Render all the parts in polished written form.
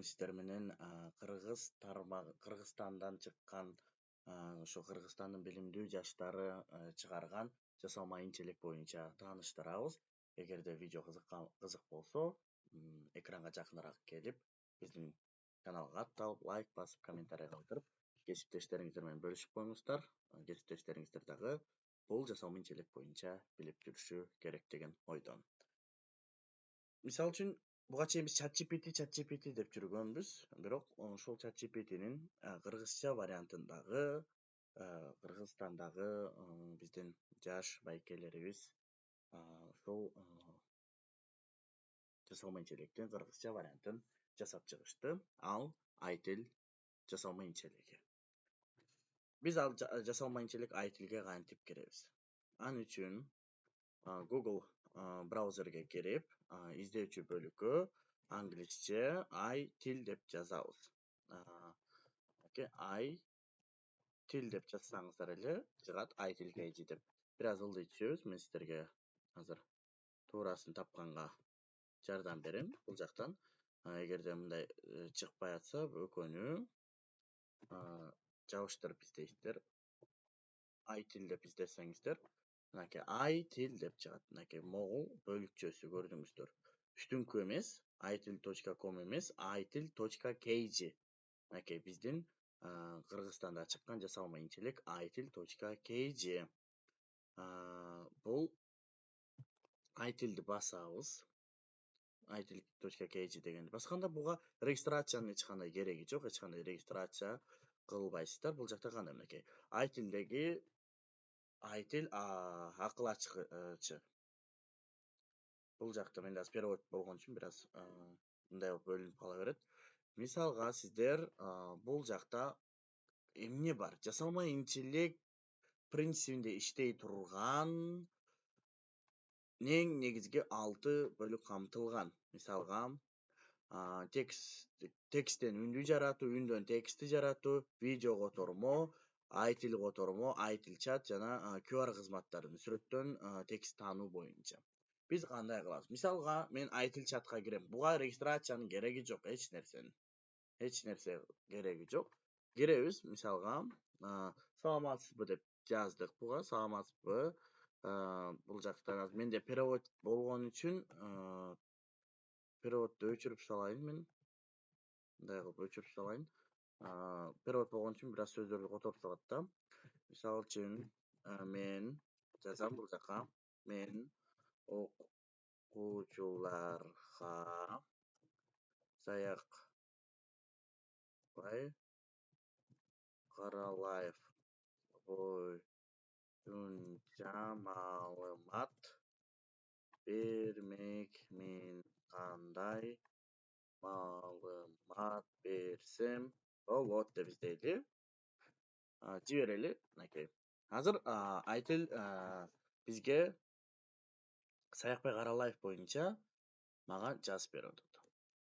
сиздер менен Кыргызстандан чыккан ошо Кыргызстандын билимдүү жаштары чыгарган жасалма инчилик боюнча тааныштырабыз. Эгерде видео кызык болсо, экранга жакыныраак келип, биздин каналга атталып, лайк басып, комментарий калтырып, кесиптештериңиздер менен бөлүшүп коюңуздар. Кесиптештериңиздер дагы бул жасалма инчилик боюнча билип жүрүшү керек деген ойдон. Мисалы үчүн, буга чейин биз ChatGPT деп жүргөнбүз, бирок ошол ChatGPT'нин кыргызча вариантындагы Кыргызстандагы биздин жаш байкелерибиз ушул жасалма инчиликтин кыргызча вариантын жасап чыгышты. Ал айтил жасалма инчилиги. Биз ал жасалма инчилик айтилге кантип киребиз? Ал үчүн Google браузерге кирип, издөөчү бөлүккө англисче айтил деп жазабыз. Айтил деп жазсаңыздар эле чыгат айтил page деп. Бир аз ылдый түшөбүз. Мен сиздерге азыр туурасын тапканга жардам берем. Бул жактан эгерде мындай чыкпай атса, өкөнү жабыштырып издейсиздер. Айтил деп издесеңиздер, мынакей айтил деп чыгат. Мынакей могул бөлүкчөсү көрдүңүздөр. Үстүңкү эмес, aitil.com эмес, aitil.kg. Мынакей биздин Кыргызстанда чыккан жасалма инчилик aitil.kg. Бул айтилди басабыз. aitil.kg дегенди басканда буга регистрациянын эч кандай кереги жок, эч кандай регистрация кылбайсыздар. Бул жакта кандай мынакей айтилдеги айтил акыл ачкычы. Бул жакта менде аз перевод болгон үчүн бир аз мындай болуп бөлүнүп кала берет. Мисалга сиздер бул жакта эмне бар? Жасалма инчилик принцибинде иштей турган эң негизги 6 бөлүк камтылган. Мисалга тексттен үндү жаратуу, үндөн текстти жаратуу, видео котормо, айтил котормо, айтил чат жана QR кызматтарын сүрөттөн текст таануу боюнча. Биз кандай кылабыз? Мисалга мен айтил чатка кирем. Буга регистрациянын кереги жок, эч нерсе кереги жок. Киребиз, мисалга, саламатсызбы деп жаздык буга, саламатсызбы. Бул жактан менде перевод болгон үчүн переводду өчүрүп салайын мен. Мындай кылып өчүрүп салайын. Перевод болгон үчүн бир аз сөздөрдү которуп салат да. Мисалы үчүн, мен жазам бул жака. Мен окуучуларга Саякбай Каралаев боюнча маалымат бермекмин. Кандай маалымат берсем болот деп издейли. Жиберели, мынакей. Азыр айтил бизге Саякбай Каралаев боюнча мага жазып берип атат.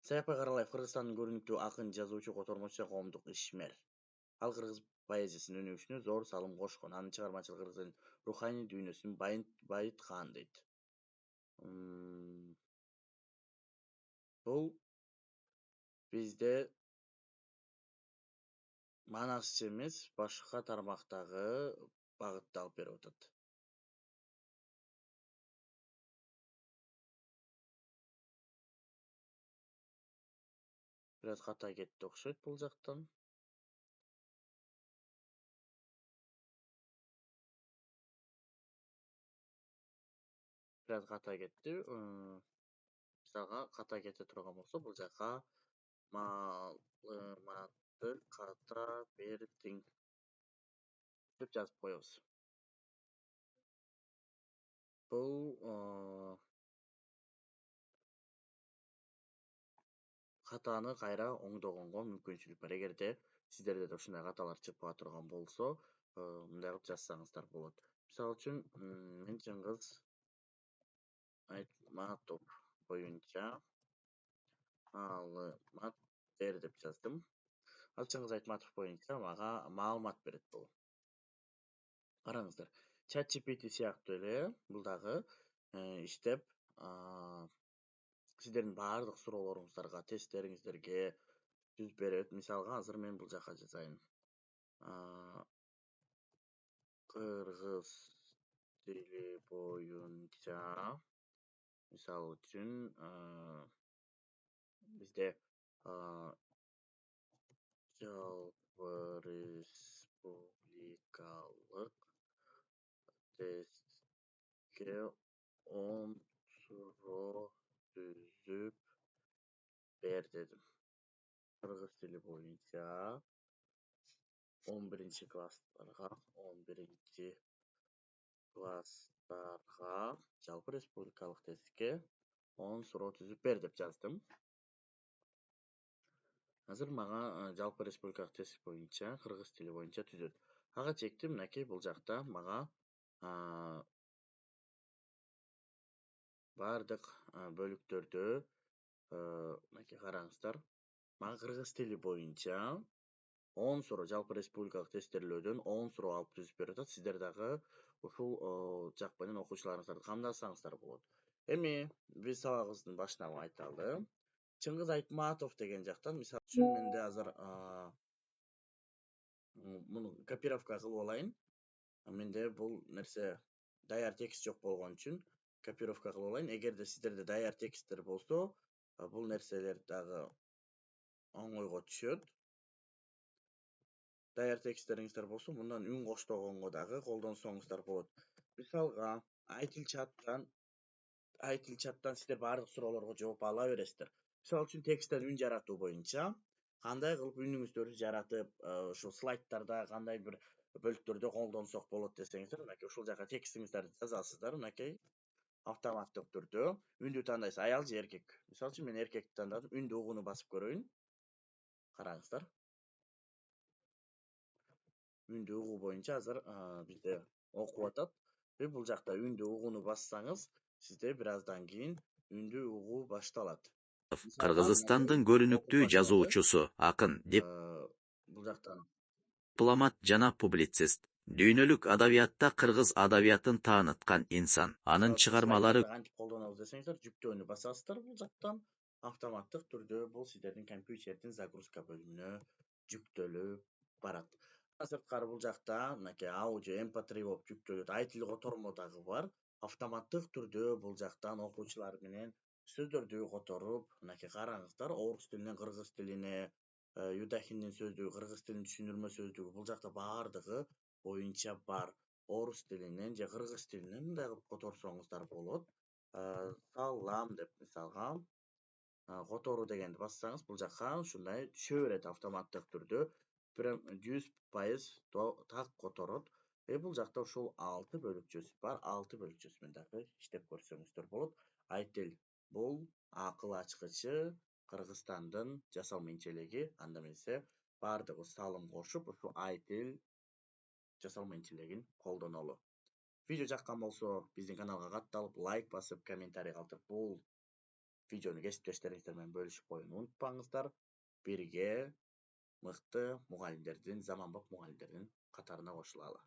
Саякбай Каралаев Кыргызстандын көрүнүктүү акын, жазуучу, котормочу жана коомдук ишмер. Ал кыргыз поэзиясынын өнүгүшүнө зор салым кошкон. Анын чыгармачылыгы Кыргыздын руханий дүйнөсүн байыткан дейт. Бул бизде манасчы эмес, башка тармактагы багытты алып берип атат. Бир аз ката кетти окшойт бул жактан. Бир аз ката кетти. Мисалга ката кете турган болсо, бул жака маалыматты ката бердиң деп жазып коебуз. Бул катаны кайра оңдогонго мүмкүнчүлүк бар. Эгерде сиздерде да ушундай каталар чыкпай турган болсо, мындай кылып жазсаңыздар болот. Мисалы үчүн, мен Чыңгыз Айтматов боюнча маалымат бер деп жаздым. Ал Чыңгыз Айтматов боюнча мага маалымат берет бул. Караңыздар, ChatGPT сыяктуу эле бул дагы иштеп, сиздердин баардык суроолоруңуздарга, тесттериңиздерге, жүз берет. Мисалга азыр мен бул жака жазайын. Кыргыз тили боюнча мисал үчүн бизде жалпы республикалык тестке 10 суроо түзүп бер дедим. Кыргыз тили боюнча 11 класстарга жалпы республикалык тестке 10 суроо түзүп бер деп жаздым. Азыр мага жалпы республикалык тест боюнча кыргыз тили боюнча түзөт. Ага чектим, мынакей бул жакта мага бардык бөлүктөрдө мынакей караңыздар. Мага кыргыз тили боюнча 10 суроо жалпы республикалык тесттерлөөдөн 10 суроо алып түзүп берип атат. Сиздер дагы ушул жак менен окуучуларыңыздарды камдасаңыздар болот. Эми биз сабагыбыздын башынан айталы. Чыңгыз Айтматов деген жактан мисалы үчүн менде азыр муну копировка кылып алайын. Менде бул нерсе даяр текст жок болгон үчүн копировка кылып алайын. Эгерде сиздерде даяр тексттер болсо, бул нерселер дагы оңойго түшөт. Даяр тексттериңиздер болсо, мындан үн коштогонго дагы колдонсоңуздар болот. Мисалга, айтыл-чаттан сиздер бардык суроолорго жооп ала бересиздер. Мисалы үчүн тексттен үн жаратуу боюнча кандай кылып үнүңүздөрдү жаратып, ошо слайдтарда кандай бир бөлүктөрдө колдонсок болот десеңиздер, мынакей ушул жака текстиңиздерди жазасыздар, мынакей автоматтык түрдө үндү тандайсыз, аял же эркек. Мисалы үчүн мен эркекти тандадым, үндү угууну басып көрөйүн. Караңыздар. Үндү угуу боюнча азыр бизде окуп атат. Бул жакта үндү угууну бассаңыз, сизде бир аздан кийин үндү угуу башталат. Кыргызстандын көрүнүктүү жазуучусу, акын, бул жактан дипломат жана публицист. Дүйнөлүк адабиятта кыргыз адабиятын тааныткан инсан. Анын чыгармалары кантип колдонобуз десеңиздер, жүктөөнү басасыздар бул жактан. Автоматтык түрдө бул сиздердин компьютердин загрузка бөлүмүнө жүктөлүп барат. Сырткары бул жакта мынакей аудио MP3 болуп жүктөлөт. Айтыл котормо дагы бар. Автоматтык түрдө бул жактан окуучулар менен сөздөрдү которуп, мынакей караңыздар, орус тилинен кыргыз тилине, Юдахиндин сөздүгү, кыргыз тилинин түшүндүрмө сөздүгү бул жакта бардыгы боюнча бар. Орус тилинен же кыргыз тилинен мындай кылып которсоңуздар болот. Салам деп мисалга которуу дегенди бассаңыз, бул жака ушундай түшө берет автоматтык түрдө. Прям 100% так которот. Бул жакта ушул 6 бөлүкчөсү бар. 6 бөлүкчөсү менен дагы иштеп көрсөңүздөр болот. Айтыл бул акыл ачкычы, Кыргызстандын жасалма инчелеги, анда эмесе бардыгы салым кошуп, ушу айтыл жасалма инчелегин колдонолу. Видео жаккан болсо, биздин каналга катталып, лайк басып, комментарий калтырып, бул видеону кесиптештериңиздер менен бөлүшүп коюуну унутпаңыздар. Бирге мыкты мугалимдердин, заманбап мугалимдердин катарына кошулалы.